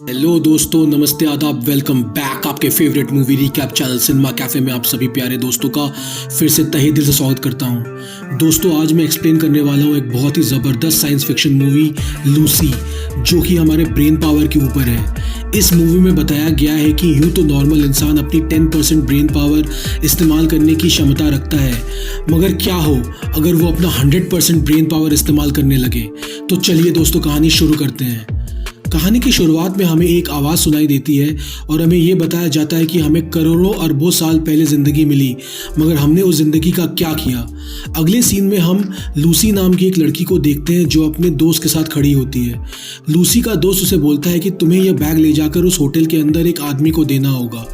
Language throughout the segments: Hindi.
हेलो दोस्तों, नमस्ते, आदाब, वेलकम बैक आपके favourite movie recap channel cinema cafe में आप सभी प्यारे दोस्तों का फिर से तहे दिल से स्वागत करता हूं। दोस्तों, आज मैं एक्सप्लेन करने वाला हूं एक बहुत ही ज़बरदस्त साइंस फिक्शन मूवी लूसी, जो कि हमारे ब्रेन पावर के ऊपर है। इस मूवी में बताया गया है कि यूँ तो नॉर्मल इंसान अपनी 10% ब्रेन पावर इस्तेमाल करने की क्षमता रखता है, मगर क्या हो अगर वो अपना 100% ब्रेन पावर इस्तेमाल करने लगे। तो चलिए दोस्तों, कहानी शुरू करते हैं। कहानी की शुरुआत में हमें एक आवाज़ सुनाई देती है और हमें ये बताया जाता है कि हमें करोड़ों अरबों साल पहले ज़िंदगी मिली, मगर हमने उस ज़िंदगी का क्या किया। अगले सीन में हम लूसी नाम की एक लड़की को देखते हैं जो अपने दोस्त के साथ खड़ी होती है। लूसी का दोस्त उसे बोलता है कि तुम्हें यह बैग ले जाकर उस होटल के अंदर एक आदमी को देना होगा।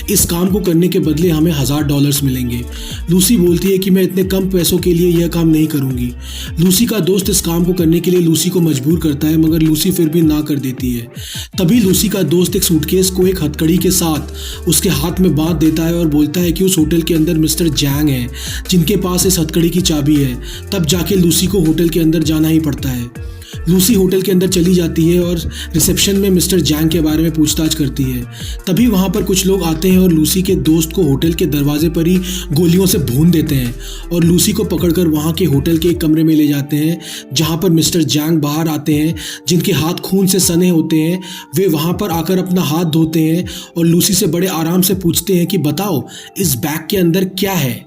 इस काम को करने के बदले हमें $1000 मिलेंगे। लूसी बोलती है कि मैं इतने कम पैसों के लिए यह काम नहीं करूँगी। लूसी का दोस्त इस काम को करने के लिए लूसी को मजबूर करता है, मगर लूसी फिर भी ना कर देती है। तभी लूसी का दोस्त एक सूटकेस को एक हथकड़ी के साथ उसके हाथ में बांध देता है और बोलता है कि उस होटल के अंदर मिस्टर जैंग है, जिनके पास इस हथकड़ी की चाबी है। तब जाके लूसी को होटल के अंदर जाना ही पड़ता है। लूसी होटल के अंदर चली जाती है और रिसेप्शन में मिस्टर जैंग के बारे में पूछताछ करती है। तभी वहाँ पर कुछ लोग आते हैं और लूसी के दोस्त को होटल के दरवाजे पर ही गोलियों से भून देते हैं और लूसी को पकड़कर वहाँ के होटल के एक कमरे में ले जाते हैं, जहाँ पर मिस्टर जैंग बाहर आते हैं, जिनके हाथ खून से सने होते हैं। वे वहाँ पर आकर अपना हाथ धोते हैं और लूसी से बड़े आराम से पूछते हैं कि बताओ इस बैग के अंदर क्या है।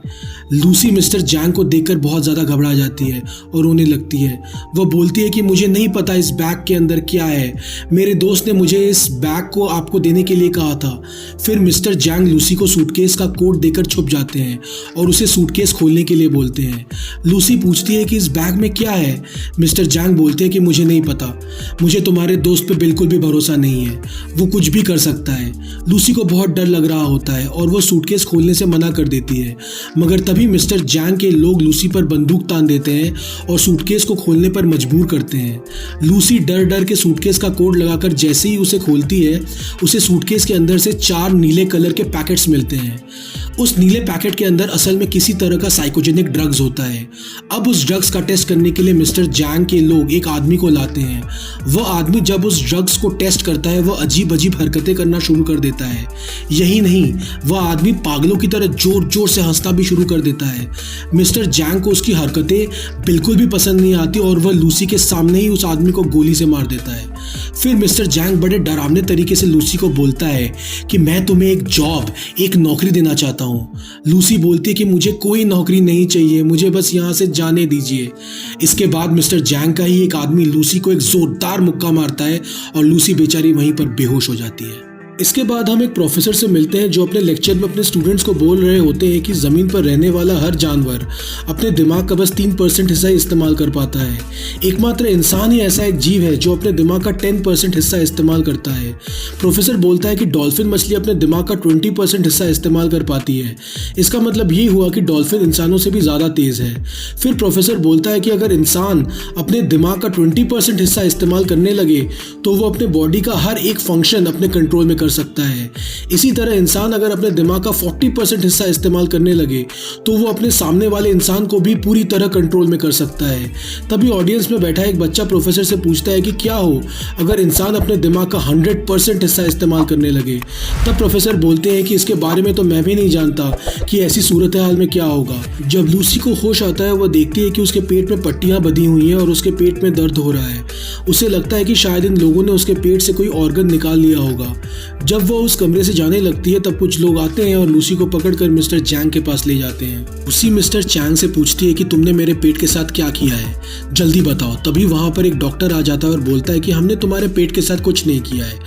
लूसी मिस्टर जैंग को देखकर बहुत ज़्यादा घबरा जाती है और रोने लगती है। वह बोलती है कि मुझे नहीं पता इस बैग के अंदर क्या है, मेरे दोस्त ने मुझे इस बैग को आपको देने के लिए कहा था। फिर मिस्टर जैंग लूसी को सूटकेस का कोड देकर छुप जाते हैं और उसे सूटकेस खोलने के लिए बोलते हैं। लूसी पूछती है कि इस बैग में क्या है। मिस्टर जैंग बोलते हैं कि मुझे नहीं पता, मुझे तुम्हारे दोस्त पे बिल्कुल भी भरोसा नहीं है, वो कुछ भी कर सकता है। लूसी को बहुत डर लग रहा होता है और वो सूटकेस खोलने से मना कर देती है, मगर तभी मिस्टर जैंग के लोग लूसी पर बंदूक तान देते हैं और सूटकेस को खोलने पर मजबूर करते हैं। लूसी डर डर के सूटकेस का कोड लगाकर जैसे ही उसे खोलती है, उसे सूटकेस के अंदर से 4 नीले कलर के पैकेट्स मिलते हैं। उस नीले पैकेट के अंदर असल में किसी तरह का साइकोजेनिक ड्रग्स होता है। अब उस ड्रग्स का टेस्ट करने के लिए मिस्टर जैंग के लोग एक आदमी को लाते हैं। वह आदमी जब उस ड्रग्स को टेस्ट करता है, वह अजीब अजीब हरकतें करना शुरू कर देता है। यही नहीं, वह आदमी पागलों की तरह जोर जोर से हंसना भी शुरू कर देता है। मिस्टर जैंग को उसकी हरकतें बिल्कुल भी पसंद नहीं आती और वह लूसी के सामने ही उस आदमी को गोली से मार देता है। फिर मिस्टर जैंग बड़े डरावने तरीके से लूसी को बोलता है कि मैं तुम्हें एक नौकरी देना चाहता हूँ। लूसी बोलती है कि मुझे कोई नौकरी नहीं चाहिए, मुझे बस यहाँ से जाने दीजिए। इसके बाद मिस्टर जैंग का ही एक आदमी लूसी को एक जोरदार मुक्का मारता है और लूसी बेचारी वहीं पर बेहोश हो जाती है। इसके बाद हम एक प्रोफेसर से मिलते हैं जो अपने लेक्चर में अपने स्टूडेंट्स को बोल रहे होते हैं कि ज़मीन पर रहने वाला हर जानवर अपने दिमाग का बस 3% हिस्सा इस्तेमाल कर पाता है। एकमात्र इंसान ही ऐसा एक जीव है जो अपने दिमाग का 10% हिस्सा इस्तेमाल करता है। प्रोफेसर बोलता है कि डॉल्फिन मछली अपने दिमाग का 20% हिस्सा इस्तेमाल कर पाती है। इसका मतलब ये हुआ कि डॉल्फिन इंसानों से भी ज़्यादा तेज़ है। फिर प्रोफेसर बोलता है कि अगर इंसान अपने दिमाग का 20% हिस्सा इस्तेमाल करने लगे तो वो अपने बॉडी का हर एक फंक्शन अपने कंट्रोल में सकता है। इसी तरह इंसान अगर अपने दिमाग का 40% हिस्सा इस्तेमाल करने लगे तो वो अपने सामने वाले इंसान को भी पूरी तरह कंट्रोल में कर सकता है। तभी ऑडियंस में बैठा एक बच्चा प्रोफेसर से पूछता है कि क्या हो अगर इंसान अपने दिमाग का 100% हिस्सा इस्तेमाल करने लगे। तब प्रोफेसर बोलते हैं कि इसके बारे में तो मैं भी नहीं जानता कि ऐसी सूरत हाल में क्या होगा। जब लूसी को होश आता है, वह देखती है कि उसके पेट में पट्टियां बंधी हुई हैं और उसके पेट में दर्द हो रहा है। उसे लगता है कि शायद इन लोगों ने उसके पेट से कोई ऑर्गन निकाल लिया होगा। जब वह उस कमरे से जाने लगती है, तब कुछ लोग आते हैं और लूसी को पकड़कर मिस्टर जैंग के पास ले जाते हैं। उसी मिस्टर जैंग से पूछती है कि तुमने मेरे पेट के साथ क्या किया है, जल्दी बताओ। तभी वहां पर एक डॉक्टर आ जाता है और बोलता है कि हमने तुम्हारे पेट के साथ कुछ नहीं किया है,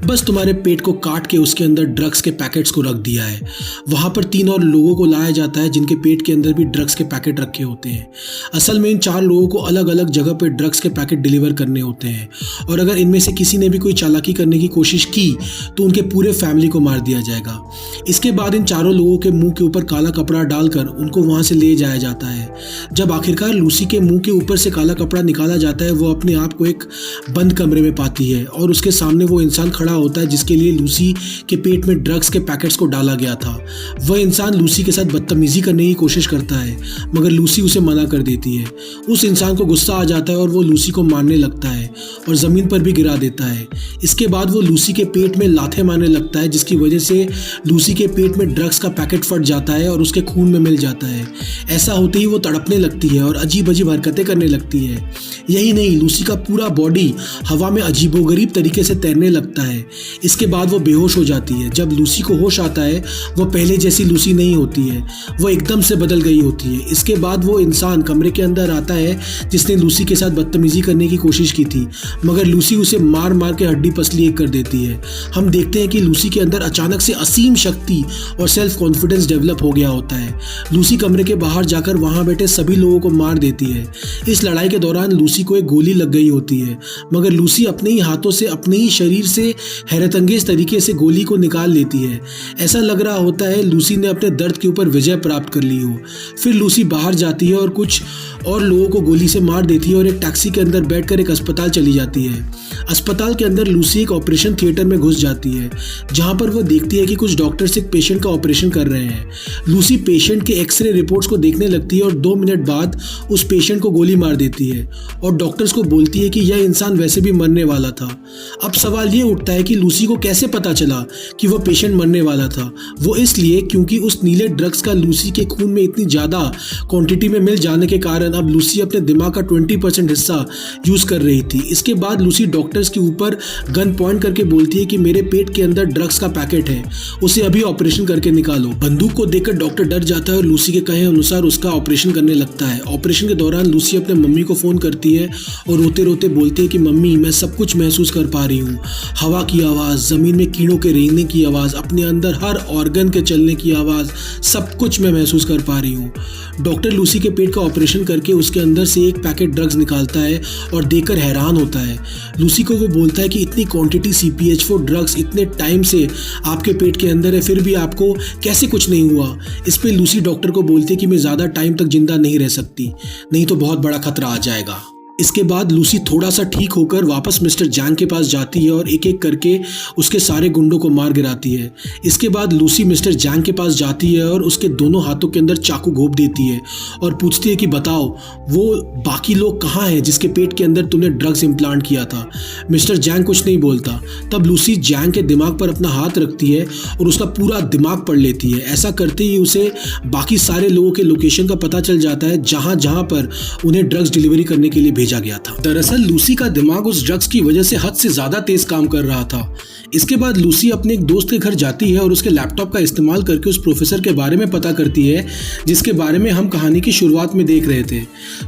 बस तुम्हारे पेट को काट के उसके अंदर ड्रग्स के पैकेट्स को रख दिया है। वहां पर 3 और लोगों को लाया जाता है जिनके पेट के अंदर भी ड्रग्स के पैकेट रखे होते हैं। असल में इन 4 लोगों को अलग अलग जगह पर ड्रग्स के पैकेट डिलीवर करने होते हैं और अगर इनमें से किसी ने भी कोई चालाकी करने की कोशिश की तो तो उनके पूरे फैमिली को मार दिया जाएगा। इसके बाद इन चारों लोगों के मुंह के ऊपर काला कपड़ा डालकर उनको वहां से ले जाया जाता है। जब आखिरकार लूसी के मुंह के ऊपर से काला कपड़ा निकाला जाता है, वो अपने आप को एक बंद कमरे में पाती है और उसके सामने वो इंसान खड़ा होता है जिसके लिए लूसी के पेट में ड्रग्स के पैकेट्स को डाला गया था। वह इंसान लूसी के साथ बदतमीजी करने की कोशिश करता है, मगर लूसी उसे मना कर देती है। उस इंसान को गुस्सा आ जाता है और वो लूसी को मारने लगता है और ज़मीन पर भी गिरा देता है। इसके बाद वो लूसी के पेट में लाथें मारने लगता है, जिसकी वजह से लूसी के पेट में ड्रग्स का पैकेट फट जाता है और उसके खून में मिल जाता है। ऐसा होते ही वो तड़पने लगती है और अजीब अजीब हरकतें करने लगती है। यही नहीं, लूसी का पूरा बॉडी हवा में अजीबोगरीब तरीके से तैरने लगता है। इसके बाद वो बेहोश हो जाती है। जब लूसी को होश आता है, वो पहले जैसी लूसी नहीं होती है, वो एकदम से बदल गई होती है। इसके बाद वो इंसान कमरे के अंदर आता है जिसने लूसी के साथ बदतमीजी करने की कोशिश की थी, मगर लूसी उसे मार मार के हड्डी पसली एक कर देती है। हम देखते हैं कि लूसी के अंदर अचानक से असीम शक्ति और सेल्फ कॉन्फिडेंस डेवलप हो गया होता है। लूसी कमरे के बाहर जाकर वहां बैठे सभी लोगों को मार देती है। इस लड़ाई के दौरान लूसी को एक गोली लग गई होती है, मगर लूसी अपने ही हाथों से अपने ही शरीर से हैरतअंगेज तरीके से गोली को निकाल लेती है। ऐसा लग रहा होता है लूसी ने अपने दर्द के ऊपर विजय प्राप्त कर ली हो। फिर लूसी बाहर जाती है और कुछ और लोगों को गोली से मार देती है और एक टैक्सी के अंदर बैठकर एक अस्पताल चली जाती है। अस्पताल के अंदर लूसी एक ऑपरेशन थिएटर में घुस जाती है, जहां पर वो देखती है कि कुछ डॉक्टर्स एक पेशेंट का ऑपरेशन कर रहे हैं। लूसी पेशेंट के एक्सरे रिपोर्ट्स को देखने लगती है और 2 मिनट बाद उस पेशेंट को गोली मार देती है और डॉक्टर्स को बोलती है कि यह इंसान वैसे भी मरने वाला था। अब सवाल ये उठता है कि लूसी को कैसे पता चला कि वह पेशेंट मरने वाला था। वो इसलिए क्योंकि उस नीले ड्रग्स का लूसी के खून में इतनी ज़्यादा क्वांटिटी में मिल जाने के कारण अब लूसी अपने दिमाग का 20% हिस्सा यूज़ कर रही थी। इसके बाद लूसी डॉक्टर्स के ऊपर गन पॉइंट करके बोलती है कि मेरे पेट के अंदर ड्रग्स का पैकेट है, उसे अभी ऑपरेशन करके निकालो। बंदूक को देखकर डॉक्टर डर जाता है और लूसी के कहे अनुसार उसका ऑपरेशन करने लगता है। ऑपरेशन के दौरान लूसी अपने मम्मी को फ़ोन करती है और रोते रोते बोलती है कि मम्मी, मैं सब कुछ महसूस कर पा रही हूँ। हवा की आवाज़, ज़मीन में कीड़ों के रेंगने की आवाज़, अपने अंदर हर ऑर्गन के चलने की आवाज़, सब कुछ मैं महसूस कर पा रही हूँ। डॉक्टर लूसी के पेट का ऑपरेशन करके उसके अंदर से एक पैकेट ड्रग्स निकालता है और देखकर हैरान होता है। लूसी को वो बोलता है कि इतनी क्वांटिटी CPH4 ड्रग्स इतने टाइम से आपके पेट के अंदर है, फिर भी आपको कैसे कुछ नहीं हुआ। इस पे लूसी डॉक्टर को बोलती है कि मैं ज़्यादा टाइम तक जिंदा नहीं रह सकती, नहीं तो बहुत बड़ा खतरा आ जाएगा। इसके बाद लूसी थोड़ा सा ठीक होकर वापस मिस्टर जैंग के पास जाती है और एक एक करके उसके सारे गुंडों को मार गिराती है। इसके बाद लूसी मिस्टर जैंग के पास जाती है और उसके दोनों हाथों के अंदर चाकू घोंप देती है और पूछती है कि बताओ वो बाकी लोग कहाँ हैं जिसके पेट के अंदर तूने ड्रग्स इम्प्लांट किया था। मिस्टर जैंग कुछ नहीं बोलता। तब लूसी जैंग के दिमाग पर अपना हाथ रखती है और उसका पूरा दिमाग पढ़ लेती है। ऐसा करते ही उसे बाकी सारे लोगों के लोकेशन का पता चल जाता है जहाँ जहाँ पर उन्हें ड्रग्स डिलीवरी करने के लिए भेजा गया था। दरअसल लूसी का दिमाग उस ड्रग्स की वजह से हद से ज्यादा तेज काम कर रहा था। इसके बाद लूसी अपने एक दोस्त के घर जाती है और उसके लैपटॉप का इस्तेमाल करके उस प्रोफेसर के बारे में पता करती है जिसके बारे में हम कहानी की शुरुआत में देख रहे थे,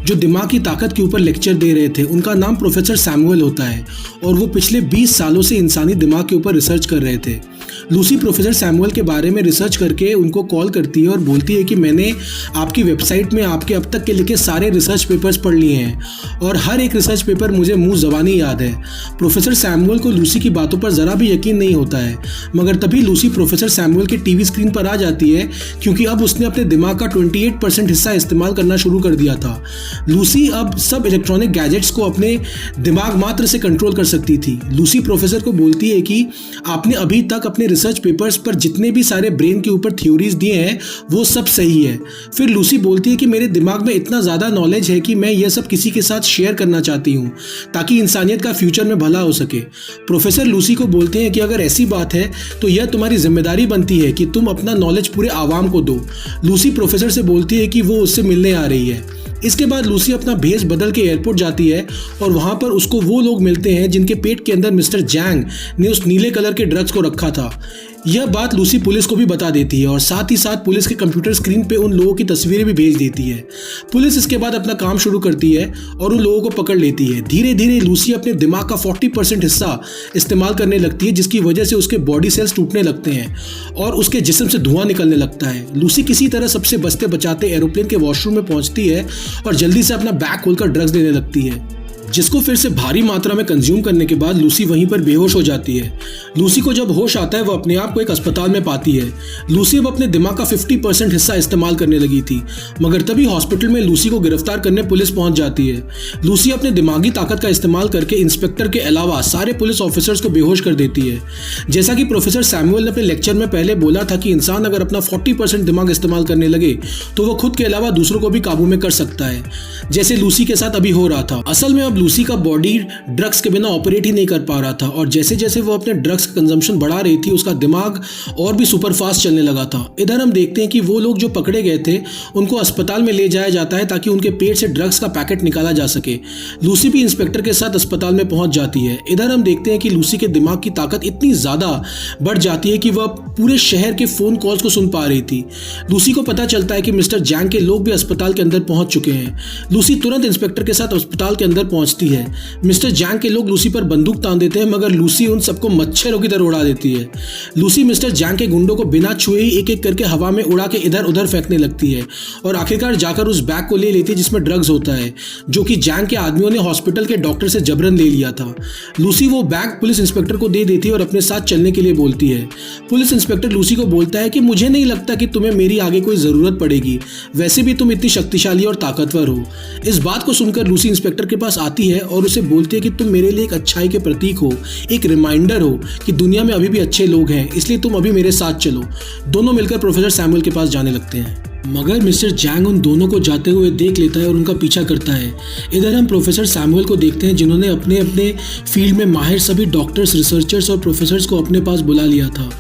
जो दिमाग की ताकत के ऊपर लेक्चर दे रहे थे। उनका नाम प्रोफेसर सैमुअल होता है और वो पिछले 20 सालों से इंसानी दिमाग के ऊपर रिसर्च कर रहे थे। लूसी प्रोफेसर सैमुअल के बारे में रिसर्च करके उनको कॉल करती है और बोलती है कि मैंने आपकी वेबसाइट में आपके अब तक के लिखे सारे रिसर्च पेपर्स पढ़ लिए हैं और हर एक रिसर्च पेपर मुझे मुंह ज़बानी याद है। प्रोफेसर सैमुअल को लूसी की बातों पर ज़रा भी यकीन नहीं होता है, मगर तभी लूसी प्रोफेसर सैमुअल के टीवी स्क्रीन पर आ जाती है क्योंकि अब उसने अपने दिमाग का 28% हिस्सा इस्तेमाल करना शुरू कर दिया था। लूसी अब सब इलेक्ट्रॉनिक गैजेट्स को अपने दिमाग मात्र से कंट्रोल कर सकती थी। लूसी प्रोफेसर को बोलती है कि आपने अभी तक अपने रिसर्च पेपर्स पर जितने भी सारे ब्रेन के ऊपर थ्योरीज दिए हैं वो सब सही है। फिर लूसी बोलती है कि मेरे दिमाग में इतना ज़्यादा नॉलेज है कि मैं यह सब किसी के साथ शेयर करना चाहती हूँ ताकि इंसानियत का फ्यूचर में भला हो सके। प्रोफेसर लूसी को बोलते हैं कि अगर ऐसी बात है तो यह तुम्हारी जिम्मेदारी बनती है कि तुम अपना नॉलेज पूरे आवाम को दो। लूसी प्रोफेसर से बोलती है कि वो उससे मिलने आ रही है। इसके बाद लूसी अपना भेष बदल के एयरपोर्ट जाती है और वहां पर उसको वो लोग मिलते हैं जिनके पेट के अंदर मिस्टर जैंग ने उस नीले कलर के ड्रग्स को रखा था। यह बात लूसी पुलिस को भी बता देती है और साथ ही साथ पुलिस के कंप्यूटर स्क्रीन पे उन लोगों की तस्वीरें भी भेज देती है। पुलिस इसके बाद अपना काम शुरू करती है और उन लोगों को पकड़ लेती है। धीरे धीरे लूसी अपने दिमाग का 40% हिस्सा इस्तेमाल करने लगती है, जिसकी वजह से उसके बॉडी सेल्स टूटने लगते हैं और उसके जिस्म से धुआं निकलने लगता है। लूसी किसी तरह सबसे बचते बचाते एरोप्लेन के वॉशरूम में पहुंचती है और जल्दी से अपना बैग खोलकर ड्रग्स लेने लगती है, जिसको फिर से भारी मात्रा में कंज्यूम करने के बाद लूसी वहीं पर बेहोश हो जाती है। लूसी को जब होश आता है वो अपने आप को एक अस्पताल में पाती है। लूसी अब अपने दिमाग का 50% हिस्सा इस्तेमाल करने लगी थी, मगर तभी हॉस्पिटल में लूसी को गिरफ्तार करने पुलिस पहुंच जाती है। लूसी अपने दिमागी ताकत का इस्तेमाल करके इंस्पेक्टर के अलावा सारे पुलिस ऑफिसर्स को बेहोश कर देती है। जैसा कि प्रोफेसर सैमुअल ने अपने लेक्चर में पहले बोला था कि इंसान अगर अपना 40% दिमाग इस्तेमाल करने लगे तो वो खुद के अलावा दूसरों को भी काबू में कर सकता है, जैसे लूसी के साथ अभी हो रहा था। असल में अब लूसी का बॉडी ड्रग्स के बिना ऑपरेट ही नहीं कर पा रहा था, और जैसे जैसे वो अपने ड्रग्स कंजम्पशन बढ़ा रही थी उसका दिमाग और भी सुपर फास्ट चलने लगा था। इधर हम देखते हैं कि वो लोग जो पकड़े गए थे उनको अस्पताल में ले जाया जाता है ताकि उनके पेट से ड्रग्स का पैकेट निकाला जा सके। लूसी भी इंस्पेक्टर के साथ अस्पताल में पहुंच जाती है। इधर हम देखते हैं कि लूसी के दिमाग की ताकत इतनी ज्यादा बढ़ जाती है कि वह पूरे शहर के फोन कॉल्स को सुन पा रही थी। लूसी को पता चलता है कि मिस्टर जैंग के लोग भी अस्पताल के अंदर पहुंच चुके हैं। लूसी तुरंत इंस्पेक्टर के साथ अस्पताल के अंदर पहुंचती है। मिस्टर जैंग के लोग लूसी पर बंदूक तान देते हैं, मगर लूसी उन सबको मच्छरों की तरह उड़ा देती है। लूसी मिस्टर जैंग के गुंडों को बिना छुए ही एक एक करके हवा में उड़ा के इधर उधर फेंकने लगती है और आखिरकार जाकर उस बैग को ले लेती है जिसमें ड्रग्स होता है, जो कि जैंग के आदमियों ने हॉस्पिटल के डॉक्टर से जबरन ले लिया था। लूसी वो बैग पुलिस इंस्पेक्टर को दे देती है और अपने साथ चलने के लिए बोलती है। पुलिस इंस्पेक्टर लूसी को बोलता है कि मुझे नहीं लगता कि तुम्हें मेरी आगे कोई जरूरत पड़ेगी, वैसे भी तुम इतनी शक्तिशाली और ताकतवर हो। इस बात को सुनकर लूसी इंस्पेक्टर के पास आती है और उसे बोलती है कि तुम मेरे लिए एक अच्छाई के प्रतीक हो, एक रिमाइंडर हो कि दुनिया में अभी भी अच्छे लोग हैं, इसलिए तुम अभी मेरे साथ चलो। दोनों मिलकर प्रोफेसर सैमुअल के पास जाने लगते हैं, मगर मिस्टर जैंग उन दोनों को जाते हुए देख लेता है और उनका पीछा करता है। इधर हम प्रोफेसर सैमुअल को देखते हैं जिन्होंने अपने अपने फील्ड में माहिर सभी डॉक्टर्स, रिसर्चर्स और प्रोफेसर्स को अपने पास बुला लिया था।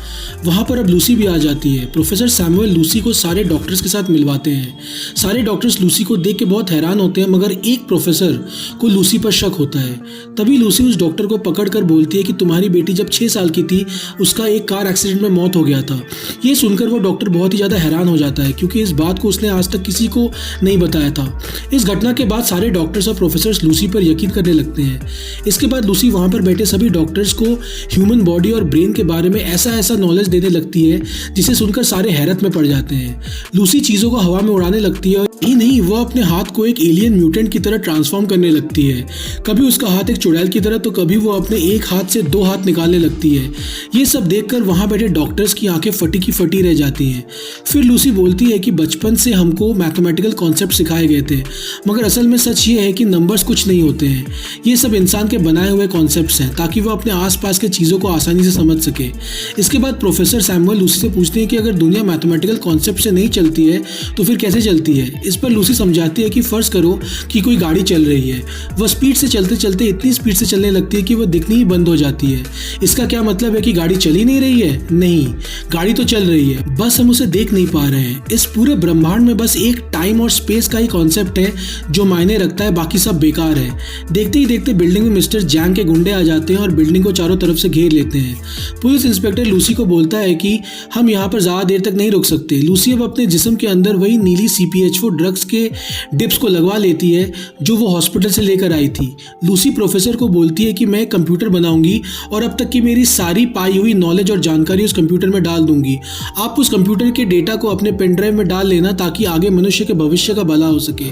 वहाँ पर अब लूसी भी आ जाती है। प्रोफेसर सैमुअल लूसी को सारे डॉक्टर्स के साथ मिलवाते हैं। सारे डॉक्टर्स लूसी को देख के बहुत हैरान होते हैं, मगर एक प्रोफेसर को लूसी पर शक होता है। तभी लूसी उस डॉक्टर को पकड़ कर बोलती है कि तुम्हारी बेटी जब 6 साल की थी उसका एक कार एक्सीडेंट में मौत हो गया था। ये सुनकर वो डॉक्टर बहुत ही ज़्यादा हैरान हो जाता है, क्योंकि इस बात को उसने आज तक किसी को नहीं बताया था। इस घटना के बाद सारे डॉक्टर्स और प्रोफेसर्स लूसी पर यकीन करने लगते हैं। इसके बाद लूसी वहाँ पर बैठे सभी डॉक्टर्स को ह्यूमन बॉडी और ब्रेन के बारे में ऐसा नॉलेज देने लगती है जिसे सुनकर सारे हैरत में पड़ जाते हैं। लूसी चीज़ों को हवा में उड़ाने लगती है, और ही नहीं वह अपने हाथ को एक एलियन म्यूटेंट की तरह ट्रांसफॉर्म करने लगती है। कभी उसका हाथ एक चुड़ैल की तरह तो कभी वो अपने एक हाथ से 2 हाथ निकालने लगती है। ये सब देखकर वहाँ बैठे डॉक्टर्स की आंखें फटी की फटी रह जाती हैं। फिर लूसी बोलती है कि बचपन से हमको मैथमेटिकल कॉन्सेप्ट सिखाए गए थे, मगर असल में सच ये है कि नंबर्स कुछ नहीं होते हैं। ये सब इंसान के बनाए हुए कॉन्सेप्ट्स हैं ताकि वो अपने आसपास के चीज़ों को आसानी से समझ सके। इसके बाद प्रोफेसर सैमुअल लूसी से पूछते हैं कि अगर दुनिया मैथमेटिकल कॉन्सेप्ट से नहीं चलती है तो फिर कैसे चलती है। इस पर लूसी समझाती है कि फर्ज करो कि कोई गाड़ी चल रही है, वह स्पीड से चलते चलते इतनी स्पीड से चलने लगती है कि वह दिखनी ही बंद हो जाती है। इसका क्या मतलब है कि गाड़ी चल ही नहीं रही है? नहीं, गाड़ी तो चल रही है, बस हम उसे देख नहीं पा रहे हैं। इस पूरे ब्रह्मांड में बस एक टाइम और स्पेस का ही कॉन्सेप्ट है जो मायने रखता है, बाकी सब बेकार है। देखते ही देखते बिल्डिंग में मिस्टर जैंग के गुंडे आ जाते हैं और बिल्डिंग को चारों तरफ से घेर लेते हैं। पुलिस इंस्पेक्टर लूसी को बोलता है कि हम यहाँ पर ज़्यादा देर तक नहीं रुक सकते। लूसी अब अपने जिस्म के अंदर वही नीली CPH4 ड्रग्स के डिप्स को लगवा लेती है जो वो हॉस्पिटल से लेकर आई थी। लूसी प्रोफेसर को बोलती है कि मैं एक कंप्यूटर बनाऊंगी और अब तक की मेरी सारी पाई हुई नॉलेज और जानकारी उस कंप्यूटर में डाल दूंगी। आप उस कंप्यूटर के डेटा को अपने पेन ड्राइव में डाल लेना ताकि आगे मनुष्य के भविष्य का भला हो सके।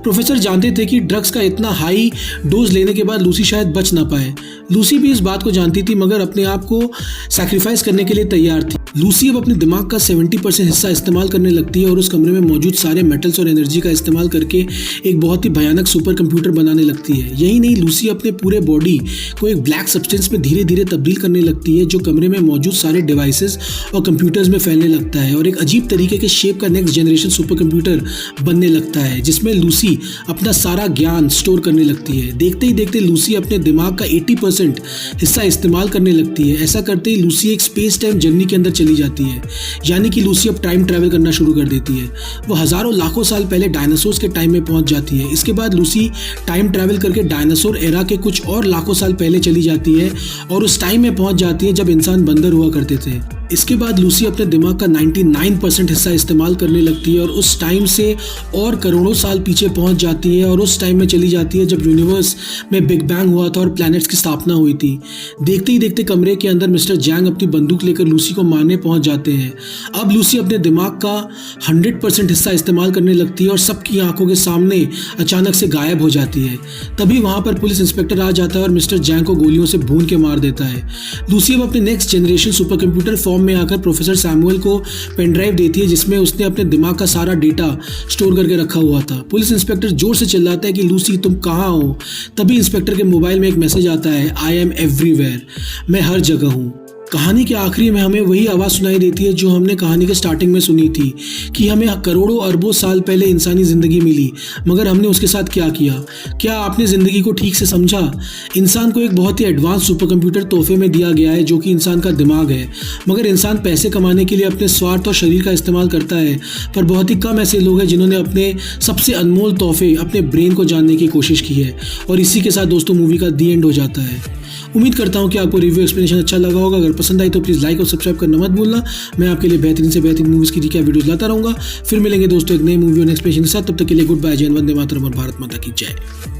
प्रोफेसर जानते थे कि ड्रग्स का इतना हाई डोज लेने के बाद लूसी शायद बच ना पाए। लूसी भी इस बात को जानती थी, मगर अपने आप को सैक्रिफाइस करने के लिए तैयार थी। लूसी अब अपने दिमाग का 70% हिस्सा इस्तेमाल करने लगती है और उस कमरे में मौजूद सारे मेटल्स और एनर्जी का इस्तेमाल करके एक बहुत ही भयानक सुपर कंप्यूटर बनाने लगती है। यही नहीं, लूसी अपने पूरे बॉडी को एक ब्लैक सब्सटेंस में धीरे धीरे तब्दील करने लगती है जो कमरे में मौजूद सारे डिवाइसेस और कंप्यूटर्स में फैलने लगता है और एक अजीब तरीके के शेप का नेक्स्ट जनरेशन सुपर कंप्यूटर बनने लगता है जिसमें लूसी अपना सारा ज्ञान स्टोर करने लगती है। देखते ही देखते लूसी अपने दिमाग का 80% हिस्सा इस्तेमाल करने लगती है। ऐसा करते ही लूसी एक स्पेस टाइम जर्नी के अंदर चली जाती है, यानी कि लूसी अब टाइम ट्रैवल करना शुरू कर देती है। वो हजारों लाखों साल पहले डायनासोर्स के टाइम में पहुंच जाती है। इसके बाद लूसी टाइम ट्रैवल करके डायनासोर एरा के कुछ और लाखों साल पहले चली जाती है और उस टाइम में पहुंच जाती है जब इंसान बंदर हुआ करते थे। इसके बाद लूसी अपने दिमाग का 99% हिस्सा इस्तेमाल करने लगती है और उस टाइम से और करोड़ों साल पीछे पहुंच जाती है और उस टाइम में चली जाती है जब यूनिवर्स में बिग बैंग हुआ था और प्लैनेट्स की स्थापना हुई थी। देखते ही देखते कमरे के अंदर मिस्टर जैंग अपनी बंदूक लेकर लूसी को मारने पहुंच जाते हैं। अब लूसी अपने दिमाग का 100% हिस्सा इस्तेमाल करने लगती है और सबकी आंखों के सामने अचानक से गायब हो जाती है। तभी वहां पर पुलिस इंस्पेक्टर आ जाता है और मिस्टर जैंग को गोलियों से भून के मार देता है। लूसी अब अपने next generation super computer form में आकर प्रोफेसर सैमुअल को पेन ड्राइव देती है जिसमें उसने अपने दिमाग का सारा डेटा स्टोर करके रखा हुआ था। पुलिस इंस्पेक्टर जोर से चिल्लाता है कि लूसी तुम कहाँ हो। तभी इंस्पेक्टर के मोबाइल में एक मैसेज आता है, आई एम एवरीवेयर, मैं हर जगह हूँ। कहानी के आखिरी में हमें वही आवाज़ सुनाई देती है जो हमने कहानी के स्टार्टिंग में सुनी थी कि हमें करोड़ों अरबों साल पहले इंसानी ज़िंदगी मिली, मगर हमने उसके साथ क्या किया। क्या आपने ज़िंदगी को ठीक से समझा। इंसान को एक बहुत ही एडवांस सुपर कंप्यूटर तोहफे में दिया गया है जो कि इंसान का दिमाग है, मगर इंसान पैसे कमाने के लिए अपने स्वार्थ और शरीर का इस्तेमाल करता है। पर बहुत ही कम ऐसे लोग हैं जिन्होंने अपने सबसे अनमोल तोहफे अपने ब्रेन को जानने की कोशिश की है। और इसी के साथ दोस्तों मूवी का दी एंड हो जाता है। उम्मीद करता हूं कि आपको रिव्यू एक्सप्लेनेशन अच्छा लगा होगा। अगर पसंद आई तो प्लीज़ लाइक और सब्सक्राइब करना मत भूलना। मैं आपके लिए बेहतरीन से बेहतरीन मूवीज़ की रिकैप वीडियोस लाता रहूंगा। फिर मिलेंगे दोस्तों एक नई मूवी और एक्सप्लेनेशन के साथ। तब तक के लिए गुड बाय, जय हिंद, वंदे मातरम और भारत माता की जय।